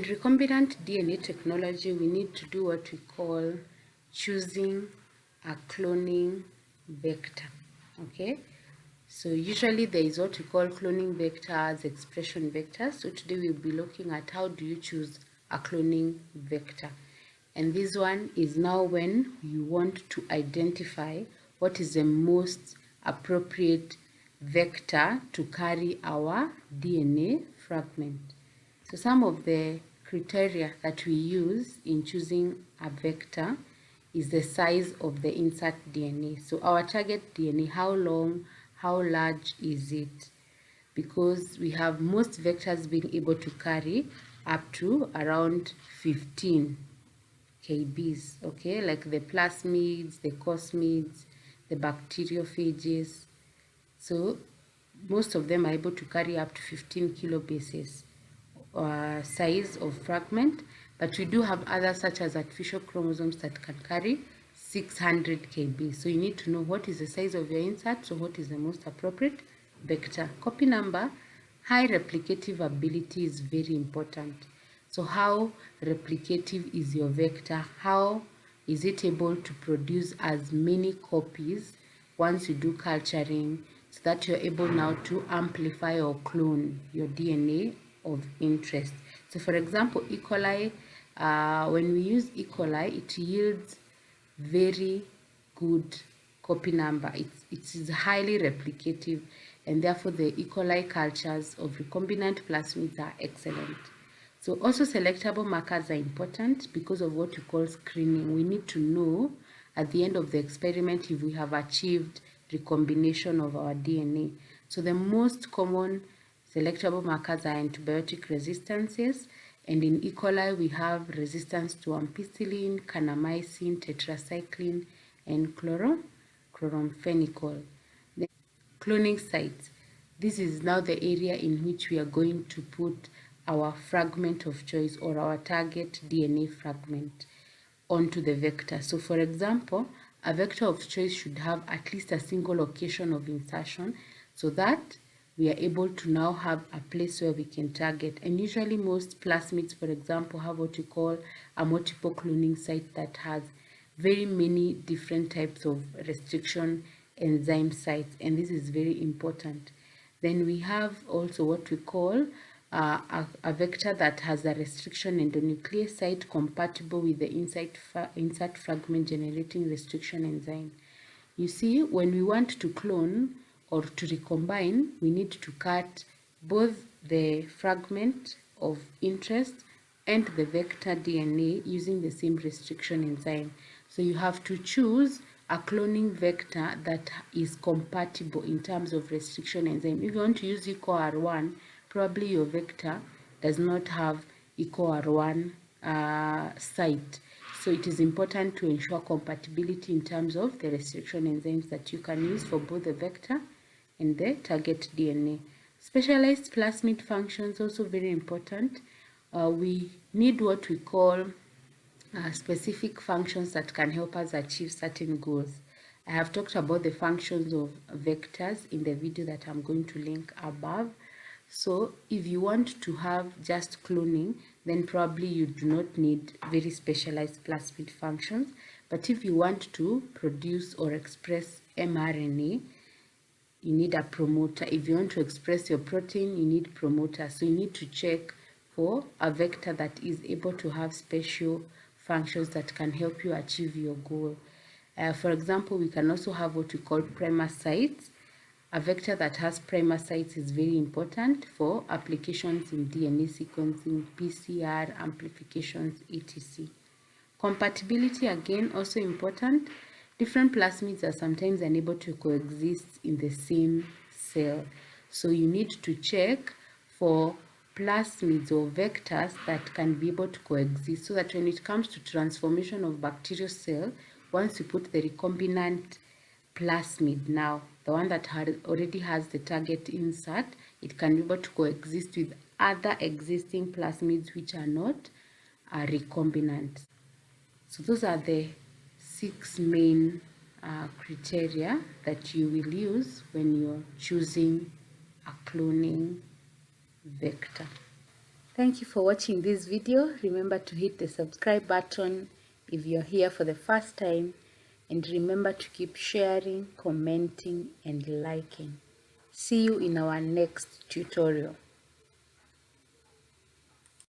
recombinant DNA technology, we need to do what we call choosing a cloning vector. Okay, so usually there is what we call cloning vectors, expression vectors. So today we'll be looking at how do you choose a cloning vector. And this one is now when you want to identify what is the most appropriate vector to carry our DNA fragment. So some of the criteria that we use in choosing a vector is the size of the insert DNA. So our target DNA, how long, how large is it? Because we have most vectors being able to carry up to around 15 kbs, okay, like the plasmids, the cosmids, the bacteriophages. So most of them are able to carry up to 15 kilobases size of fragment, but we do have others such as artificial chromosomes that can carry 600 kb. So you need to know what is the size of your insert, so what is the most appropriate vector. Copy number, high replicative ability is very important. So how replicative is your vector? How is it able to produce as many copies once you do culturing, so that you're able now to amplify or clone your DNA of interest. So for example, E. coli, when we use E. coli, it yields very good copy number. It is highly replicative, and therefore the E. coli cultures of recombinant plasmids are excellent. So also selectable markers are important because of what we call screening. We need to know at the end of the experiment if we have achieved recombination of our DNA. So the most common selectable markers are antibiotic resistances, and in E. coli we have resistance to ampicillin, kanamycin, tetracycline, and chloramphenicol. The cloning sites. This is now the area in which we are going to put our fragment of choice or our target DNA fragment onto the vector. So for example, a vector of choice should have at least a single location of insertion so that we are able to now have a place where we can target. And usually most plasmids, for example, have what we call a multiple cloning site that has very many different types of restriction enzyme sites, and this is very important. Then we have also what we call a vector that has a restriction endonucleoside compatible with the insert fragment generating restriction enzyme. You see, when we want to clone or to recombine, we need to cut both the fragment of interest and the vector DNA using the same restriction enzyme. So you have to choose a cloning vector that is compatible in terms of restriction enzyme. If you want to use EcoR1, probably your vector does not have EcoR1 site. So it is important to ensure compatibility in terms of the restriction enzymes that you can use for both the vector and the target DNA. Specialized plasmid functions also very important. We need what we call specific functions that can help us achieve certain goals. I have talked about the functions of vectors in the video that I'm going to link above. So if you want to have just cloning, then probably you do not need very specialized plasmid functions. But if you want to produce or express mRNA, you need a promoter. If you want to express your protein, you need promoter. So you need to check for a vector that is able to have special functions that can help you achieve your goal. For example, we can also have what we call primer sites. A vector that has primer sites is very important for applications in DNA sequencing, PCR, amplifications, etc. Compatibility, again, also important. Different plasmids are sometimes unable to coexist in the same cell. So you need to check for plasmids or vectors that can be able to coexist, so that when it comes to transformation of bacterial cell, once you put the recombinant plasmid, now the one that already has the target insert, it can be able to coexist with other existing plasmids which are not recombinant. So those are the 6 main criteria that you will use when you're choosing a cloning vector. Thank you for watching this video. Remember to hit the subscribe button if you're here for the first time, and remember to keep sharing, commenting and liking. See you in our next tutorial.